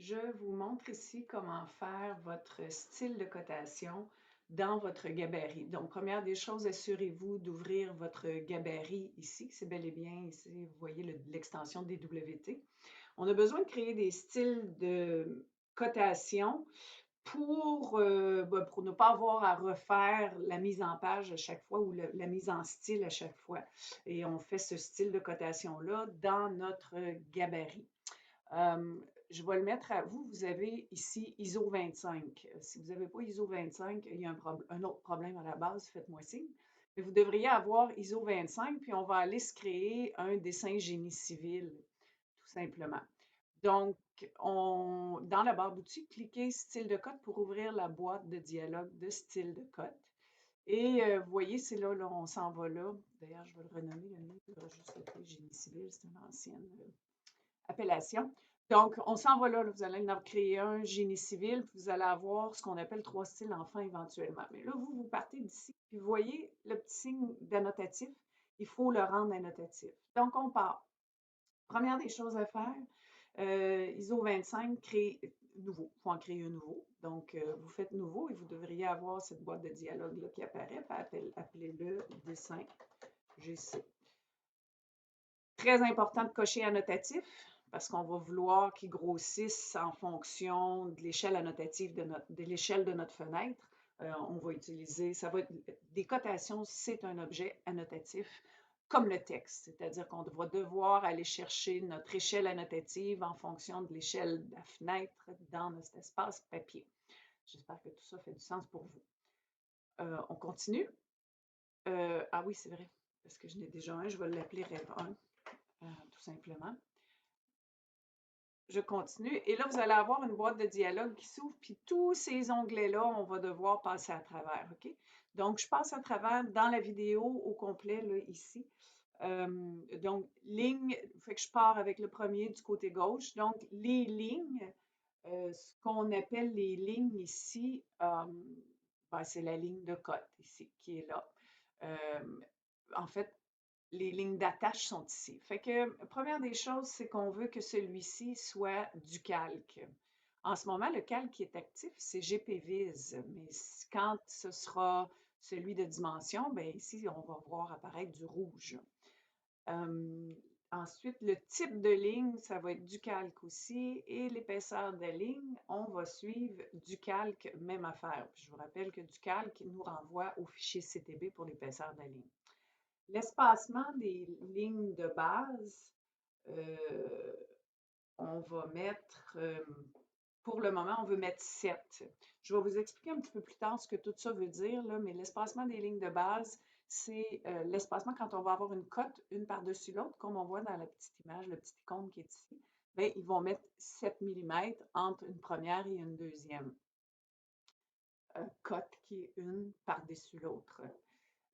Je vous montre ici comment faire votre style de cotation dans votre gabarit. Donc, première des choses, assurez-vous d'ouvrir votre gabarit ici. C'est bel et bien ici, vous voyez l'extension DWT. On a besoin de créer des styles de cotation pour ne pas avoir à refaire la mise en page à chaque fois ou la mise en style à chaque fois. Et on fait ce style de cotation-là dans notre gabarit. Je vais le mettre à vous. Vous avez ici ISO 25. Si vous n'avez pas ISO 25, il y a un autre problème à la base, faites-moi signe. Mais vous devriez avoir ISO 25, puis on va aller se créer un dessin génie civil, tout simplement. Donc, dans la barre d'outils, cliquez Style de code pour ouvrir la boîte de dialogue de style de code. Et vous voyez, c'est là, on s'en va là. D'ailleurs, je vais le renommer, le mien, il va juste s'appeler génie civil, c'est une ancienne appellation. Donc, on s'en va là, vous allez en créer un génie civil, puis vous allez avoir ce qu'on appelle 3 styles enfants éventuellement. Mais là, vous partez d'ici, puis vous voyez le petit signe d'annotatif, il faut le rendre annotatif. Donc, on part. Première des choses à faire, ISO 25, créer nouveau. Il faut en créer un nouveau. Donc, vous faites nouveau et vous devriez avoir cette boîte de dialogue-là qui apparaît. Appelez-le dessin GC. Très important de cocher annotatif parce qu'on va vouloir qu'il grossisse en fonction de l'échelle annotative de l'échelle de notre fenêtre. On va utiliser, ça va être des cotations, c'est un objet annotatif comme le texte, c'est-à-dire qu'on va devoir aller chercher notre échelle annotative en fonction de l'échelle de la fenêtre dans notre espace papier. J'espère que tout ça fait du sens pour vous. On continue. Ah oui, c'est vrai, parce que je n'ai déjà un, je vais l'appeler Rêve 1. Tout simplement. Je continue. Et là, vous allez avoir une boîte de dialogue qui s'ouvre, puis tous ces onglets-là, on va devoir passer à travers, OK? Donc, je passe à travers dans la vidéo au complet, là, ici. Donc, ligne, fait que je pars avec le premier du côté gauche. Donc, les lignes, ce qu'on appelle les lignes ici, ben, c'est la ligne de cote ici, qui est là. En fait, les lignes d'attache sont ici. Fait que, première des choses, c'est qu'on veut que celui-ci soit du calque. En ce moment, le calque qui est actif, c'est GPViz, mais quand ce sera celui de dimension, bien ici, on va voir apparaître du rouge. Ensuite, le type de ligne, ça va être du calque aussi, et l'épaisseur de ligne, on va suivre du calque, même affaire. Puis je vous rappelle que du calque nous renvoie au fichier CTB pour l'épaisseur de la ligne. L'espacement des lignes de base, on va mettre, pour le moment, on veut mettre 7. Je vais vous expliquer un petit peu plus tard ce que tout ça veut dire, là, mais l'espacement des lignes de base, c'est l'espacement quand on va avoir une cote, une par-dessus l'autre, comme on voit dans la petite image, le petit icône qui est ici. Bien, ils vont mettre 7 mm entre une première et une deuxième cote qui est une par-dessus l'autre.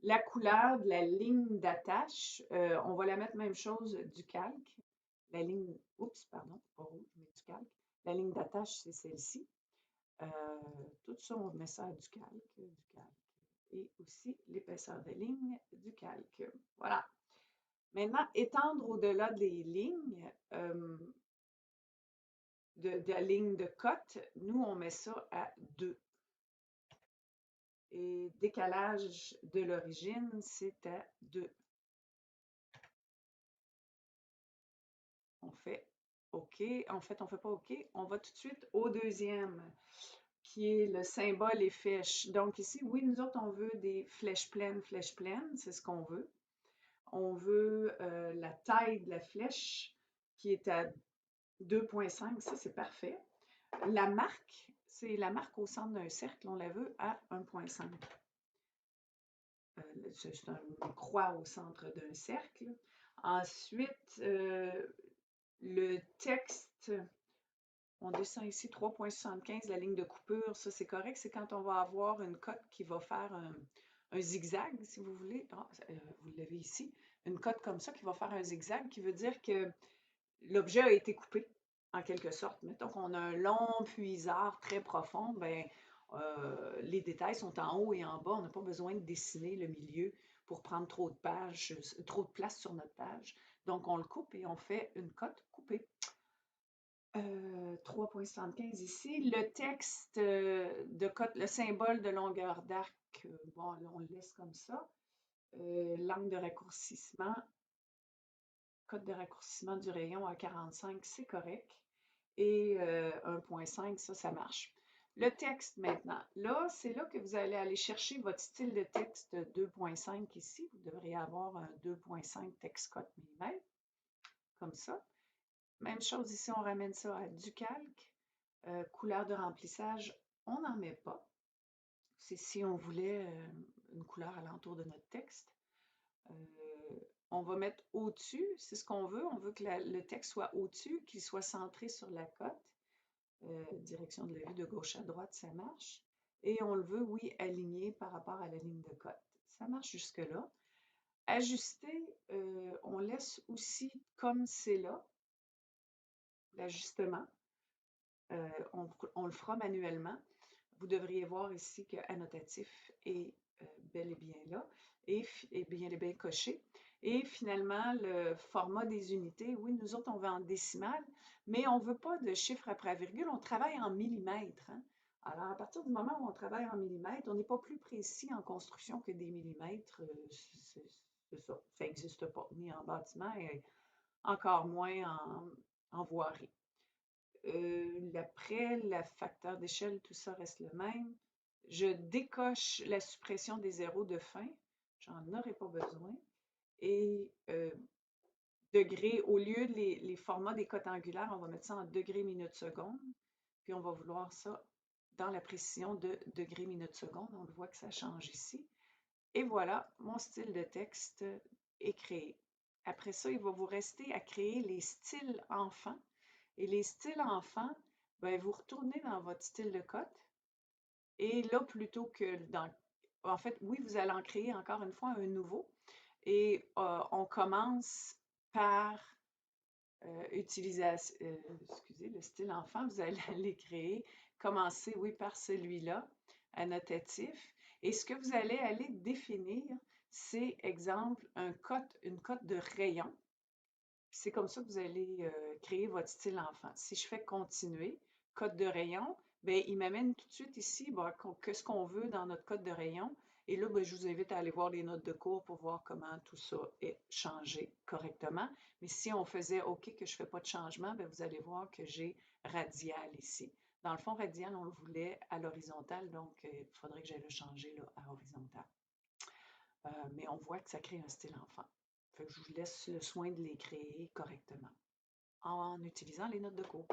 La couleur de la ligne d'attache, on va la mettre même chose du calque. La ligne, oups, pardon, pas rouge, mais du calque. La ligne d'attache, c'est celle-ci. Tout ça, on met ça à du calque. Et aussi l'épaisseur de ligne du calque. Voilà. Maintenant, étendre au-delà des lignes, de la ligne de cote, nous, on met ça à 2. Et décalage de l'origine, c'est à 2. On fait OK. En fait, on ne fait pas OK. On va tout de suite au deuxième, qui est le symbole et flèche. Donc ici, oui, nous autres, on veut des flèches pleines, c'est ce qu'on veut. On veut la taille de la flèche qui est à 2,5, ça c'est parfait. La marque, c'est la marque au centre d'un cercle, on la veut à 1,5. C'est une croix au centre d'un cercle. Ensuite, le texte, on descend ici 3,75, la ligne de coupure, ça c'est correct, c'est quand on va avoir une cote qui va faire un zigzag, si vous voulez. Ah, vous l'avez ici, une cote comme ça qui va faire un zigzag, qui veut dire que l'objet a été coupé, en quelque sorte. Mettons qu'on a un long puisard très profond, ben, les détails sont en haut et en bas. On n'a pas besoin de dessiner le milieu pour prendre trop de pages, trop de place sur notre page. Donc, on le coupe et on fait une cote coupée. 3,75 ici. Le texte de cote, le symbole de longueur d'arc, bon, là, on le laisse comme ça. L'angle de raccourcissement, cote de raccourcissement du rayon à 45, c'est correct. Et 1,5, ça marche. Le texte maintenant. Là, c'est là que vous allez aller chercher votre style de texte 2,5 ici. Vous devriez avoir un 2,5 texte cote millimètre, comme ça. Même chose ici, on ramène ça à du calque. Couleur de remplissage, on n'en met pas. C'est si on voulait une couleur alentour de notre texte. On va mettre au-dessus, c'est ce qu'on veut. On veut que le texte soit au-dessus, qu'il soit centré sur la cote. Direction de la vue de gauche à droite, ça marche. Et on le veut, oui, aligné par rapport à la ligne de cote. Ça marche jusque-là. Ajuster, on laisse aussi comme c'est là, l'ajustement. On le fera manuellement. Vous devriez voir ici que annotatif est bel et bien là et bien et bien coché. Et finalement, le format des unités, oui, nous autres, on va en décimales, mais on ne veut pas de chiffre après la virgule, on travaille en millimètres. Hein. Alors, à partir du moment où on travaille en millimètres, on n'est pas plus précis en construction que des millimètres. C'est ça, ça n'existe pas, ni en bâtiment et encore moins en voirie. Après, le facteur d'échelle, tout ça reste le même. Je décoche la suppression des zéros de fin. J'en aurai pas besoin. Et degrés, au lieu de les formats des cotes angulaires, on va mettre ça en degrés, minutes, secondes. Puis on va vouloir ça dans la précision de degrés, minutes, secondes. On le voit que ça change ici. Et voilà, mon style de texte est créé. Après ça, il va vous rester à créer les styles enfants. Et les styles enfants, ben, vous retournez dans votre style de cote. Et là, plutôt que dans... En fait, oui, vous allez en créer encore une fois un nouveau. Et on commence par utiliser, excusez, le style enfant. Vous allez les créer. Commencer, oui, par celui-là, annotatif. Et ce que vous allez aller définir, c'est, exemple, une cote de rayon. C'est comme ça que vous allez créer votre style enfant. Si je fais continuer, code de rayon, bien, il m'amène tout de suite ici qu'est-ce qu'on veut dans notre code de rayon. Et là, bien, je vous invite à aller voir les notes de cours pour voir comment tout ça est changé correctement. Mais si on faisait OK que je ne fais pas de changement, bien, vous allez voir que j'ai radial ici. Dans le fond, radial, on le voulait à l'horizontale, donc il faudrait que j'aille le changer là, à horizontal. Mais on voit que ça crée un style enfant. Fait que je vous laisse le soin de les créer correctement en utilisant les notes de cours.